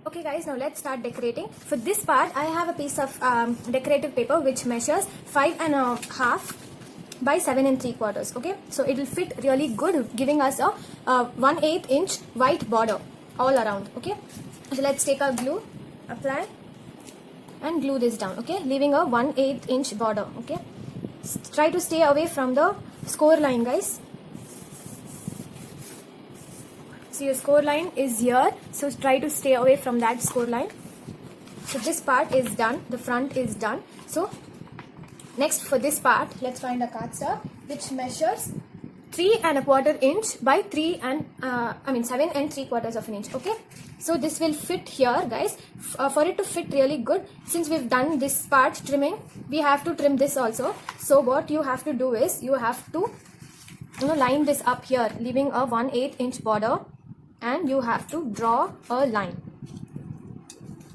Okay guys, now let's start decorating. For this part, I have a piece of decorative paper which measures 5.5 by 7 3/4. Okay, so it will fit really good, giving us a 1/8 inch white border all around. Okay, so let's take our glue, apply and glue this down. Okay, leaving a 1/8 inch border. Okay, try to stay away from the score line, guys. So your score line is here, so try to stay away from that score line. So this part is done, the front is done. So next for this part, let's find a cardstock which measures 3.25 inch by 7 3/4 of an inch. Okay, so this will fit here, guys. For it to fit really good, since we've done this part trimming, we have to trim this also. So what you have to do is you have to line this up here, leaving a 1/8 inch border, and you have to draw a line.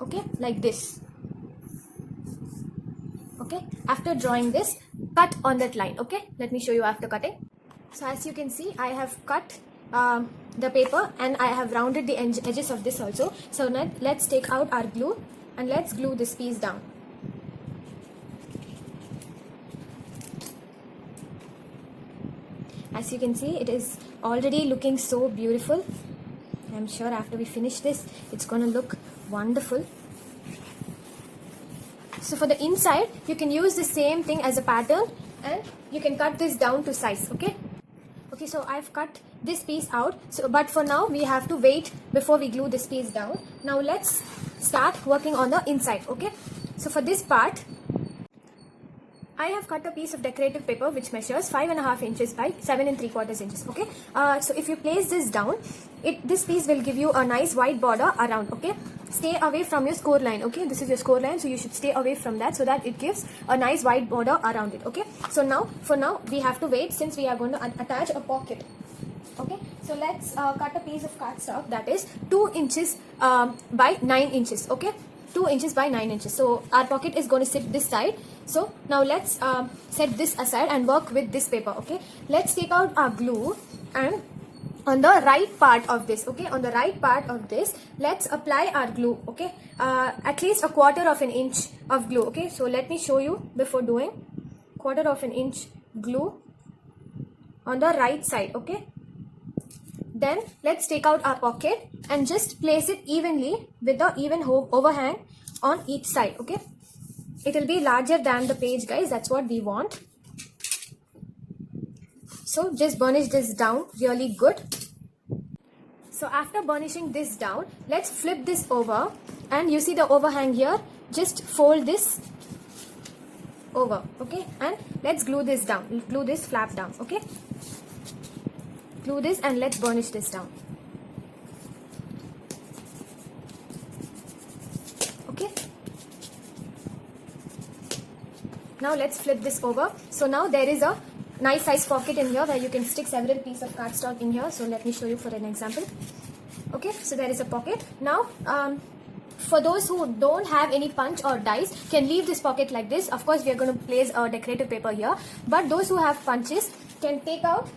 Okay, like this. Okay, after drawing this, cut on that line. Okay, let me show you after cutting. So as you can see, I have cut the paper and I have rounded the edges of this also. So now let's take out our glue and let's glue this piece down. As you can see, it is already looking so beautiful. I'm sure after we finish this, it's gonna look wonderful. So for the inside, you can use the same thing as a pattern and you can cut this down to size. Okay, so I've cut this piece out. So but for now, we have to wait before we glue this piece down. Now let's start working on the inside. Okay, so for this part, I have cut a piece of decorative paper which measures 5.5 inches by 7 3/4 inches. Okay, so if you place this down, this piece will give you a nice white border around. Okay, stay away from your score line. Okay, this is your score line, so you should stay away from that so that it gives a nice white border around it. Okay, so for now we have to wait, since we are going to attach a pocket. Okay, so let's cut a piece of cardstock that is 2 inches by 9 inches. Okay, 2 inches by 9 inches. So our pocket is going to sit this side. So now let's set this aside and work with this paper. Okay, let's take out our glue, and on the right part of this, okay, on the right part of this, let's apply our glue. Okay, at least 1/4 inch of glue. Okay, so let me show you before doing. 1/4 inch glue on the right side. Okay, then let's take out our pocket and just place it evenly with the even overhang on each side. Okay, it will be larger than the page, guys. That's what we want. So just burnish this down really good. So after burnishing this down, let's flip this over, and you see the overhang here. Just fold this over. Okay, and let's glue this down. Glue this flap down. Okay, glue this and let's burnish this down. Okay, now let's flip this over. So now there is a nice size pocket in here where you can stick several pieces of cardstock in here. So let me show you for an example. Okay, so there is a pocket. Now for those who don't have any punch or dies, can leave this pocket like this. Of course, we are going to place a decorative paper here, but those who have punches can take out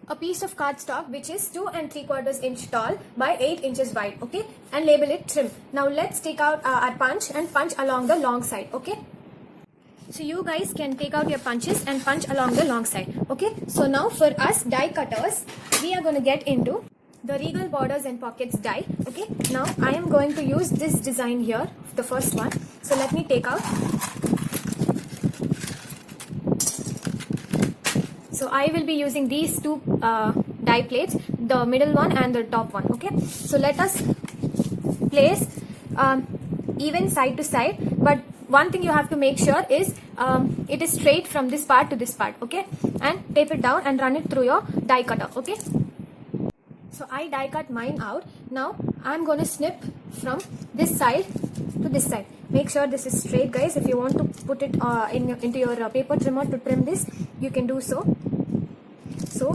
a piece of cardstock which is 2 3/4 inch tall by 8 inches wide. Okay, and label it trim. Now let's take out our punch and punch along the long side. Okay, so you guys can take out your punches and punch along the long side. Okay, so now for us die cutters, we are going to get into the regal borders and pockets die. Okay, now I am going to use this design here, the first one. So let me take out. So I will be using these two die plates, the middle one and the top one. Okay, so let us place even side to side, but one thing you have to make sure is it is straight from this part to this part. Okay, and tape it down and run it through your die cutter. Okay, so I die cut mine out. Now I'm going to snip from this side to this side. Make sure this is straight, guys. If you want to put it into your paper trimmer to trim this, you can do so. So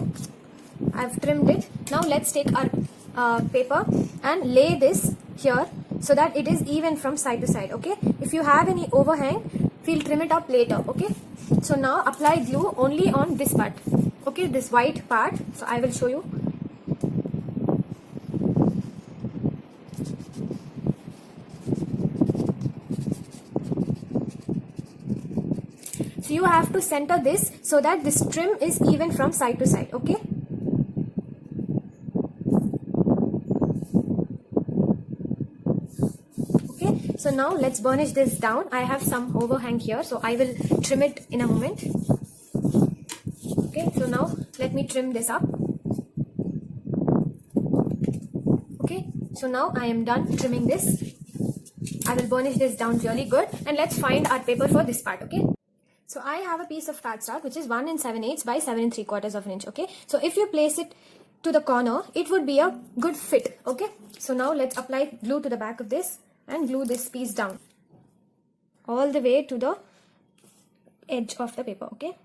I've trimmed it. Now let's take our paper and lay this here so that it is even from side to side. Okay, if you have any overhang, we'll trim it up later. Okay, so now apply glue only on this part. Okay, this white part. So I will show you. So you have to center this so that this trim is even from side to side, okay? Okay, so now let's burnish this down. I have some overhang here, so I will trim it in a moment. Okay, so now let me trim this up. Okay, so now I am done trimming this. I will burnish this down really good, and let's find our paper for this part, okay? So I have a piece of cardstock which is 1 7/8 by 7 3/4 of an inch, okay? So if you place it to the corner, it would be a good fit, okay? So now let's apply glue to the back of this and glue this piece down all the way to the edge of the paper, okay?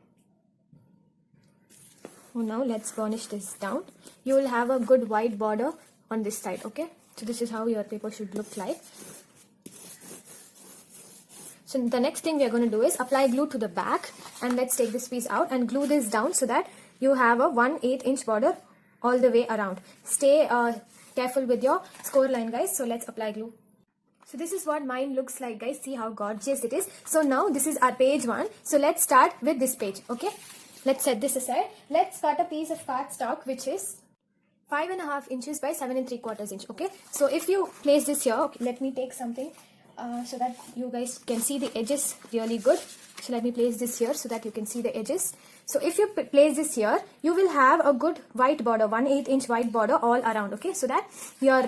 So now let's burnish this down. You will have a good white border on this side, okay? So this is how your paper should look like. So the next thing we are going to do is apply glue to the back, and let's take this piece out and glue this down so that you have a 1/8 inch border all the way around. Stay careful with your score line, guys. So let's apply glue. So this is what mine looks like, guys. See how gorgeous it is. So now this is our page 1. So let's start with this page, okay? Let's set this aside. Let's cut a piece of cardstock which is 5.5 inches by 7 3/4 inch, okay? So if you place this here, okay, let me take something so that you guys can see the edges really good. So let me place this here so that you can see the edges. So if you place this here, you will have a good white border, 1/8 inch white border all around, okay? So that your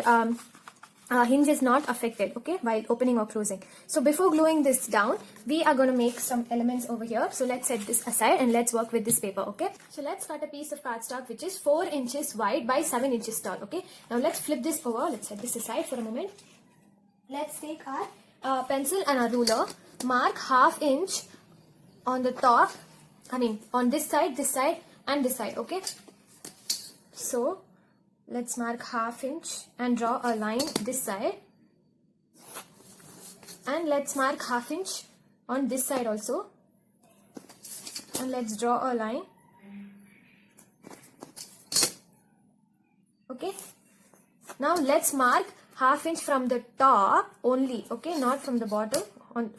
hinge is not affected, okay, while opening or closing. So before gluing this down, we are going to make some elements over here. So let's set this aside and let's work with this paper, okay? So let's cut a piece of cardstock which is 4 inches wide by 7 inches tall, okay? Now let's flip this over. Let's set this aside for a moment. Let's take our pencil and a ruler. Mark 1/2 inch on the top. I mean on this side, and this side, okay? So let's mark 1/2 inch and draw a line this side. And let's mark 1/2 inch on this side also. And let's draw a line. Okay. Now let's mark 1/2 inch from the top only, okay, not from the bottom,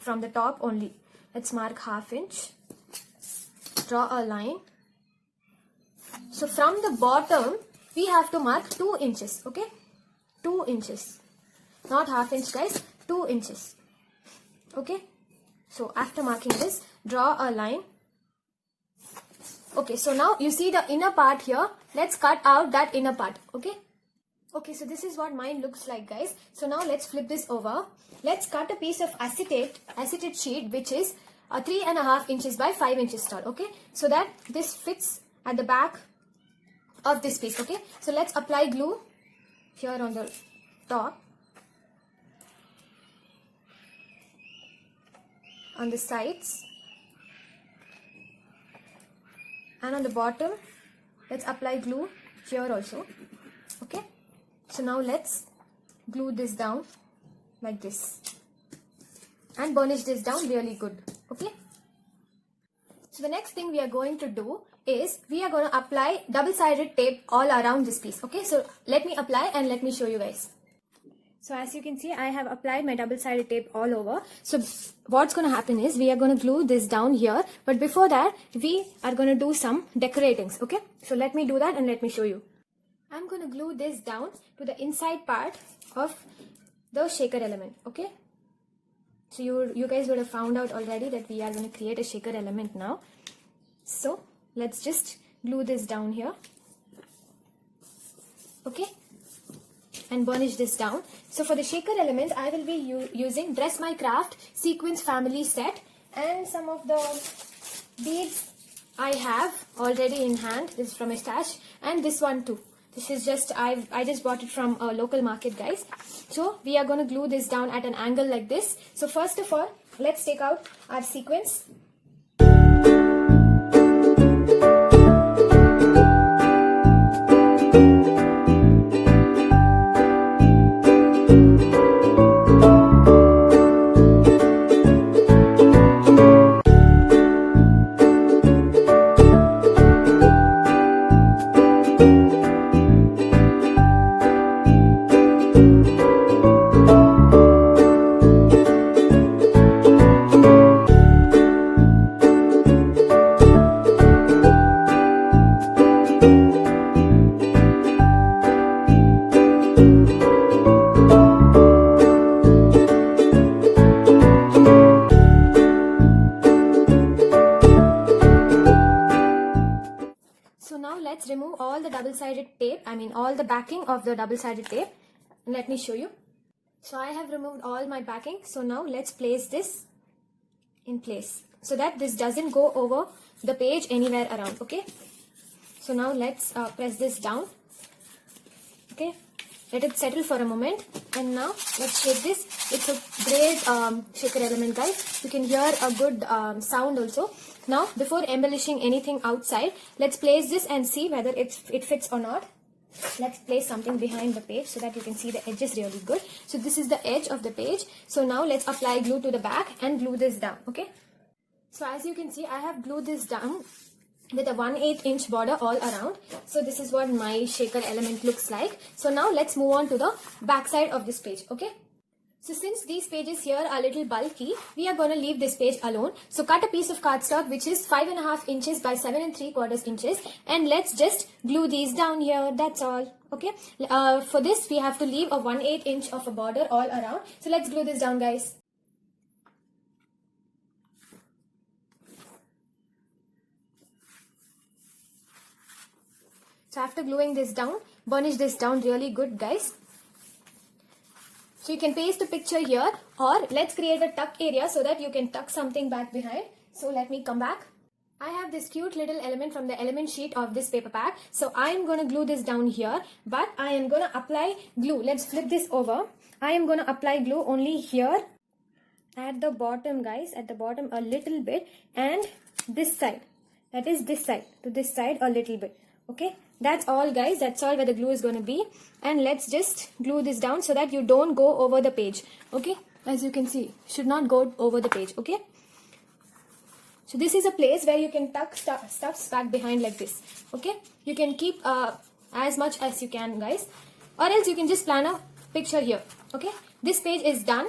from the top only. Let's mark 1/2 inch, draw a line. So from the bottom we have to mark 2 inches, okay, 2 inches, not 1/2 inch, guys, 2 inches, okay? So after marking this, draw a line. Okay, so now you see the inner part here. Let's cut out that inner part, okay? Okay, so this is what mine looks like, guys. So now let's flip this over. Let's cut a piece of acetate sheet which is 3.5 inches by 5 inches tall, okay? So that this fits at the back of this piece, okay? So let's apply glue here on the top, on the sides, and on the bottom. Let's apply glue here also, okay? So now let's glue this down like this and burnish this down really good, okay? So the next thing we are going to do is we are going to apply double-sided tape all around this piece, okay? So let me apply and let me show you guys. So as you can see, I have applied my double-sided tape all over. So what's going to happen is we are going to glue this down here, but before that we are going to do some decoratings, okay? So let me do that and let me show you. I'm going to glue this down to the inside part of the shaker element, okay? So you guys would have found out already that we are going to create a shaker element now. So let's just glue this down here, okay? And burnish this down. So for the shaker element, I will be using Dress My Craft Sequins Family Set, and some of the beads I have already in hand. This is from a stash, and this one too. This is just, I just bought it from a local market, guys. So we are going to glue this down at an angle like this. So first of all, let's take out our sequins. double-sided tape, all the backing of the double-sided tape. Let me show you. So I have removed all my backing. So now let's place this in place so that this doesn't go over the page anywhere around. Okay. So now let's press this down. Okay. Let it settle for a moment, and now let's shake this. It's a great shaker element, guys. You can hear a good sound also. Now, before embellishing anything outside, let's place this and see whether it fits or not. Let's place something behind the page so that you can see the edges really good. So this is the edge of the page. So now let's apply glue to the back and glue this down. Okay. So as you can see, I have glued this down with a 1/8 inch border all around. So this is what my shaker element looks like. So now let's move on to the back side of this page. Okay. So since these pages here are a little bulky, we are going to leave this page alone. So cut a piece of cardstock which is 5.5 inches by 7 3/4 inches, and let's just glue these down here. That's all. Okay. For this we have to leave a 1/8 inch of a border all around. So let's glue this down, guys. So after gluing this down, burnish this down really good, guys. So you can paste the picture here, or let's create a tuck area so that you can tuck something back behind. So let me come back. I have this cute little element from the element sheet of this paper pack. So I am going to glue this down here, but I am going to apply glue. Let's flip this over. I am going to apply glue only here at the bottom, guys, at the bottom a little bit, and this side, that is this side to this side a little bit. Okay, that's all, guys. That's all where the glue is going to be. And let's just glue this down so that you don't go over the page. Okay, as you can see, should not go over the page. Okay, so this is a place where you can tuck stuffs back behind like this. Okay, you can keep as much as you can, guys, or else you can just plan a picture here. Okay, this page is done.